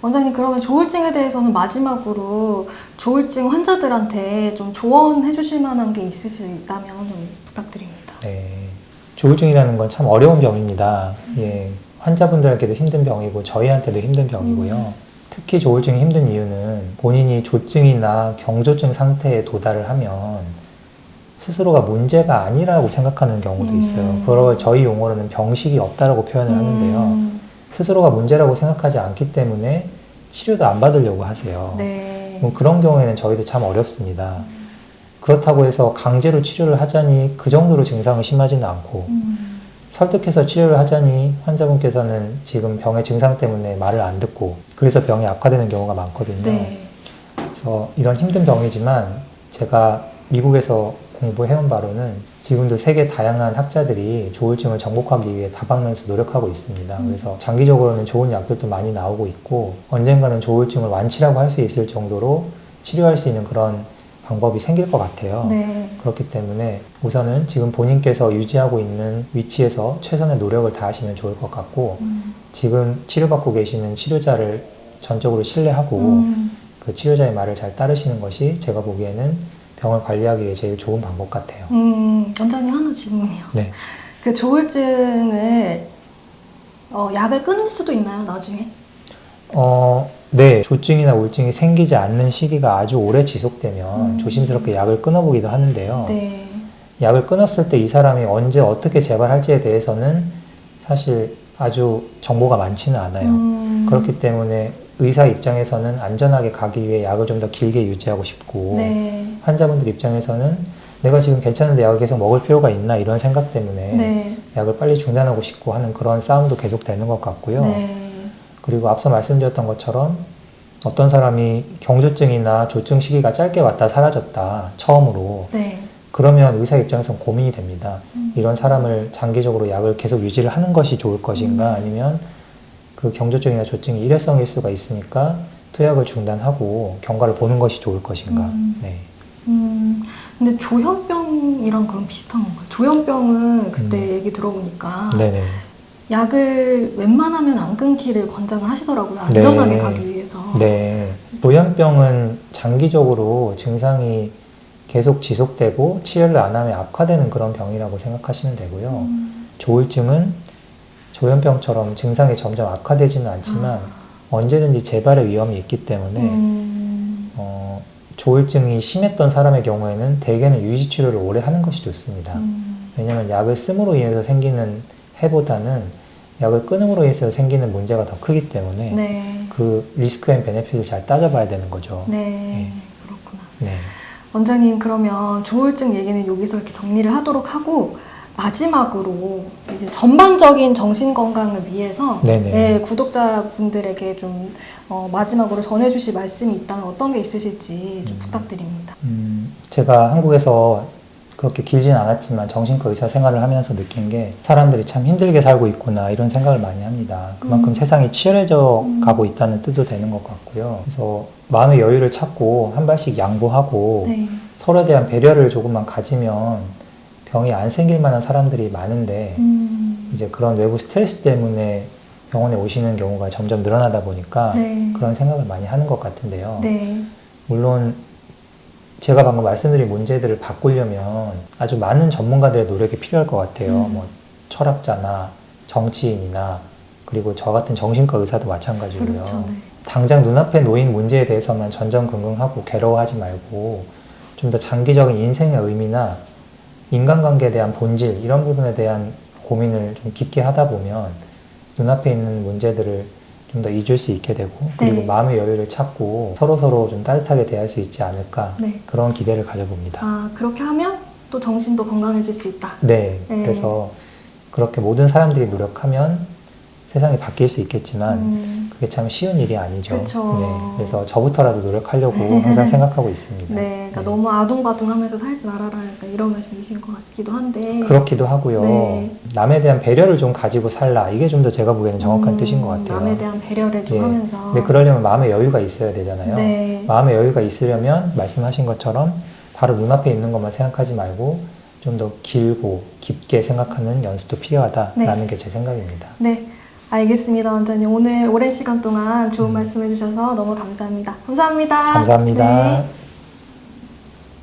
원장님, 그러면 조울증에 대해서는 마지막으로 조울증 환자들한테 좀 조언해 주실 만한 게 있으시다면 좀 부탁드립니다. 네. 조울증이라는 건 참 어려운 병입니다. 예, 환자분들에게도 힘든 병이고 저희한테도 힘든 병이고요. 특히 조울증이 힘든 이유는 본인이 조증이나 경조증 상태에 도달을 하면 스스로가 문제가 아니라고 생각하는 경우도 있어요. 그걸 저희 용어로는 병식이 없다라고 표현을 하는데요. 스스로가 문제라고 생각하지 않기 때문에 치료도 안 받으려고 하세요. 네. 뭐 그런 경우에는 저희도 참 어렵습니다. 그렇다고 해서 강제로 치료를 하자니 그 정도로 증상이 심하지는 않고 설득해서 치료를 하자니 환자분께서는 지금 병의 증상 때문에 말을 안 듣고 그래서 병이 악화되는 경우가 많거든요. 네. 그래서 이런 힘든 병이지만 제가 미국에서 공부해온 바로는 지금도 세계 다양한 학자들이 조울증을 정복하기 위해 다방면에서 노력하고 있습니다. 그래서 장기적으로는 좋은 약들도 많이 나오고 있고 언젠가는 조울증을 완치라고 할 수 있을 정도로 치료할 수 있는 그런 방법이 생길 것 같아요. 네. 그렇기 때문에 우선은 지금 본인께서 유지하고 있는 위치에서 최선의 노력을 다하시면 좋을 것 같고 지금 치료받고 계시는 치료자를 전적으로 신뢰하고 그 치료자의 말을 잘 따르시는 것이 제가 보기에는 병을 관리하기 위해 제일 좋은 방법 같아요. 원장님, 하나 질문이요. 네. 그 조울증을 약을 끊을 수도 있나요, 나중에? 네. 조증이나 우울증이 생기지 않는 시기가 아주 오래 지속되면 조심스럽게 약을 끊어보기도 하는데요. 네. 약을 끊었을 때 이 사람이 언제 어떻게 재발할지에 대해서는 사실 아주 정보가 많지는 않아요. 그렇기 때문에 의사 입장에서는 안전하게 가기 위해 약을 좀 더 길게 유지하고 싶고 네. 환자분들 입장에서는 내가 지금 괜찮은데 약을 계속 먹을 필요가 있나 이런 생각 때문에 네. 약을 빨리 중단하고 싶고 하는 그런 싸움도 계속 되는 것 같고요. 네. 그리고 앞서 말씀드렸던 것처럼 어떤 사람이 경조증이나 조증 시기가 짧게 왔다 사라졌다 처음으로 네. 그러면 의사 입장에서는 고민이 됩니다. 이런 사람을 장기적으로 약을 계속 유지를 하는 것이 좋을 것인가 아니면 그 경조증이나 조증이 일회성일 수가 있으니까 투약을 중단하고 경과를 보는 것이 좋을 것인가. 네. 근데 조현병이랑 그럼 비슷한 건가요? 조현병은 그때 얘기 들어보니까 네네. 약을 웬만하면 안 끊기를 권장을 하시더라고요. 안전하게 네. 가기 위해서. 네. 조현병은 장기적으로 증상이 계속 지속되고 치료를 안 하면 악화되는 그런 병이라고 생각하시면 되고요. 조울증은 조현병처럼 증상이 점점 악화되지는 않지만 언제든지 재발의 위험이 있기 때문에 조울증이 심했던 사람의 경우에는 대개는 유지치료를 오래 하는 것이 좋습니다. 왜냐하면 약을 씀으로 인해서 생기는 해보다는 약을 끊음으로 인해서 생기는 문제가 더 크기 때문에 네. 그 리스크 앤 베네핏을 잘 따져봐야 되는 거죠. 네. 그렇구나. 네. 원장님, 그러면 조울증 얘기는 여기서 이렇게 정리를 하도록 하고 마지막으로 이제 전반적인 정신 건강을 위해서 네네. 네, 구독자분들에게 좀 마지막으로 전해주실 말씀이 있다면 어떤 게 있으실지 좀 부탁드립니다. 제가 한국에서 그렇게 길진 않았지만 정신과 의사 생활을 하면서 느낀 게 사람들이 참 힘들게 살고 있구나 이런 생각을 많이 합니다. 그만큼 세상이 치열해져 가고 있다는 뜻도 되는 것 같고요. 그래서 마음의 여유를 찾고 한 발씩 양보하고 네. 서로에 대한 배려를 조금만 가지면 병이 안 생길 만한 사람들이 많은데 이제 그런 외부 스트레스 때문에 병원에 오시는 경우가 점점 늘어나다 보니까 네. 그런 생각을 많이 하는 것 같은데요. 네. 물론 제가 방금 말씀드린 문제들을 바꾸려면 아주 많은 전문가들의 노력이 필요할 것 같아요. 뭐 철학자나 정치인이나 그리고 저 같은 정신과 의사도 마찬가지고요. 그렇죠. 네. 당장 눈앞에 놓인 문제에 대해서만 전전긍긍하고 괴로워하지 말고 좀 더 장기적인 인생의 의미나 인간관계에 대한 본질 이런 부분에 대한 고민을 좀 깊게 하다 보면 눈앞에 있는 문제들을 좀 더 잊을 수 있게 되고 그리고 네. 마음의 여유를 찾고 서로서로 좀 따뜻하게 대할 수 있지 않을까 네. 그런 기대를 가져봅니다. 아, 그렇게 하면 또 정신도 건강해질 수 있다. 네, 네. 그래서 그렇게 모든 사람들이 노력하면 세상이 바뀔 수 있겠지만 그게 참 쉬운 일이 아니죠. 그쵸. 네, 그래서 저부터라도 노력하려고 항상 생각하고 있습니다. 네, 그러니까 너무 아둥바둥하면서 살지 말아라, 약간 이런 말씀이신 것 같기도 한데. 그렇기도 하고요. 네. 남에 대한 배려를 좀 가지고 살라. 이게 좀 더 제가 보기에는 정확한 뜻인 것 같아요. 남에 대한 배려를 좀 예. 하면서. 근데 그러려면 마음의 여유가 있어야 되잖아요. 네. 마음의 여유가 있으려면 말씀하신 것처럼 바로 눈앞에 있는 것만 생각하지 말고 좀 더 길고 깊게 생각하는 연습도 필요하다라는 게 제 생각입니다. 네. 알겠습니다, 원장님. 오늘 오랜 시간 동안 좋은 말씀 해주셔서 너무 감사합니다. 감사합니다. 감사합니다. 네.